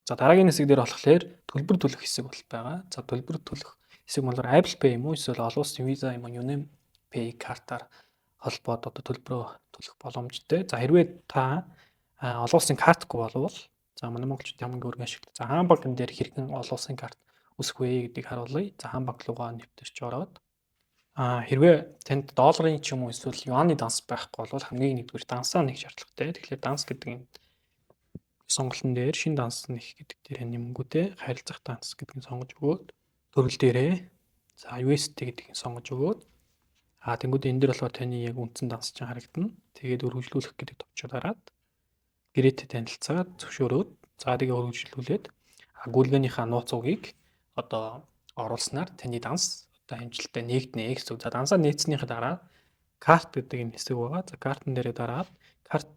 За дараагийн хэсэг дээр болохоор төлбөр төлөх хэсэг бол байгаа. За төлбөр төлөх хэсэг бол Apple Pay юм уу эсвэл олон улсын Visa юм уу UnionPay картаар холбоод одоо төлбөрөө төлөх боломжтой. За хэрвээ та олон улсын картгүй болвол за манай монголчууд хамгийн өргөн ашигладаг. За хаан банкн дээр хэрхэн олон улсын карт үсэх вэ гэдгийг харуулъя. За хаан банк руугаа нэвтэрч ороод хэрвээ танд долларын ч юм уу эсвэл юаны данс байхгүй бол хамгийн нэгдүгээр дансаа нэг шаардлагатай. Тэгэхээр данс гэдэг нь сонголтын дээр шин данс нэх гэдэг дээр нэмэнгүүтээ харилцах данс гэдгийг сонгож өгөөд төрөл дээрээ за USD гэдгийг сонгож өгөөд тэнгууд энэ дээр болохоор таны яг үндсэн данс чинь харагдана. Тэгээд өргөжлүүлэх гэдэг товчоо дараад гэрээтэй танилцаад зөвшөөрөөд за тэгээ өргөжлүүлээд гүйлгээнийхээ нууц угийг одоо оруулснаар таны данс амжилттай нэгднэ гэсэн үг. За дансаа нээцснийхээ дараа карт гэдэг энэ хэсэг байгаа. За картн дээрээ дараад карт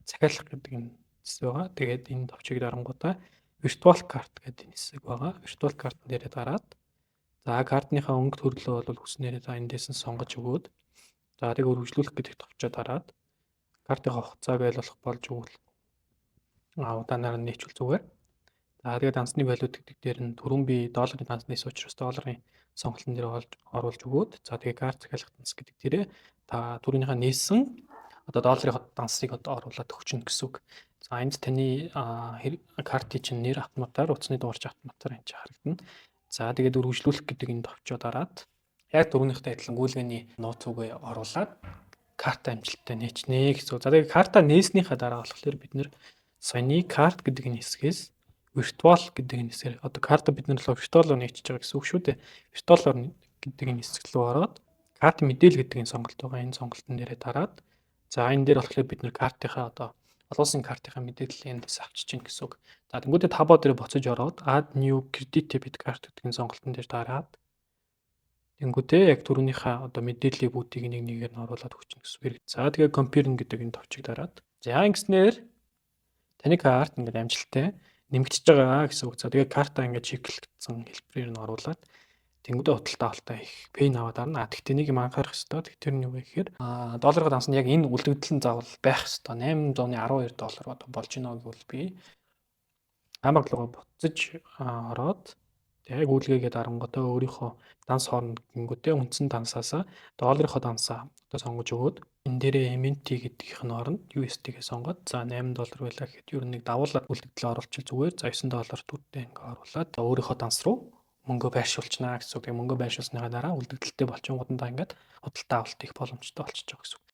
захиалах гэдэг энэ хэсэг байгаа. Тэгээд энэ товчийг дарангуудаа virtual card гэдэг энэ хэсэг байгаа. Virtual card дээрээ дараад за картныхаа өнгө төрлөө бол хүснээрээ за эндээс нь сонгож өгөөд за тэгээд өргөжлүүлэх гэдэг товчоо дараад картынхаа хугацааг ойлгох болж өгвөл удаанаар нь нээчүүл зүгээр. За тэгээд дансны валют гэдэг дээр нь түрүүн би долларын данс нээсэн учраас долларын сонголтын дээр оруулж өгөөд за тэгээд карт захиалах данс гэдэг дээрээ та түрүүнийхээ нээсэн одоо долларын дансыг одоо оруулаад өгчнө гэсэн үг. За энд таны картын чинь нэр автоматар утасны дуурч автоматар энэ харагдана. За тэгээд өргөжлүүлэх гэдэг энэ товчоо дараад яг түрүүнийхтэй адилхан гүйлгээний нууц үгээ оруулаад карт амжилттай нээчнэ гэсэн. За тэгээд картаа нээснийхаа дараа болохоор бид нэр саяны карт гэдэг энэ хэсгээс virtual гэдэг энэ хэсгээр одоо карта бид нар virtual-оор нээчихэж байгаа гэсэн үг шүү дээ. Virtual-оор гэдэг энэ хэсэг рүү ороод карт мэдээлэл гэдэг энэ сонголт байгаа. Энэ сонголтын дээрээ дараад за энэ дээр болохоор бид нар картынхаа одоо олон улсын картынхаа мэдээллийг эндээс авчиж чинь гэсэн үг. За тэнгуүдээ табоо дээр буцаж ороод add new credit debit card гэдэг энэ сонголтын дээр дараад тэнгуүдээ яг түрүүнийхээ одоо мэдээллийг бүгдийг нэг нэгээр нь оруулаад өгч чинь гэсэн үг. За тэгээ comparing гэдэг энэ товчийг дараад за ингэснээр таны карт ингээд амжилттай нэмэгдэж байгаа гэсэн үг. За тэгээ карта ингээд чиглэгдсэн хэлбэрээр нь оруулаад тэнгуүдээ худалдаа авалтаа их пейн аваад арна. Тэгтээ нэг юм анхаарах хэрэгтэй. Тэр нь юу вэ гэхээр долларын данс нь яг энэ үлдэгдэл нь заавал байх хэрэгтэй. 812 доллар одоо болж байна гэвэл би хамаг руугаа буцаж ороод яг үлгээгээ дарангуудаа өөрийнхөө данс хооронд гингүүтээ үндсэн дансаасаа долларынхоо дансаа одоо сонгож өгөөд энэ дээрээ MNT гэдгийнх нь оронд USD-гээ сонгоод за 8 доллар байлаа гэхэд ер нь нэг давуулаад үлдэгдлээ оруулчих зүгээр. За 9 доллар түүтээ ингээ оруулаад өөрийнхөө данс руу мөнгө байршуулчихна гэсэн үг. Тэгээ мөнгө байршуулсныхаа дараа үлдэгдэлтэй болчихгоодаа ингээд худалдаа авалт их боломжтой болчихж байгаа гэсэн үг.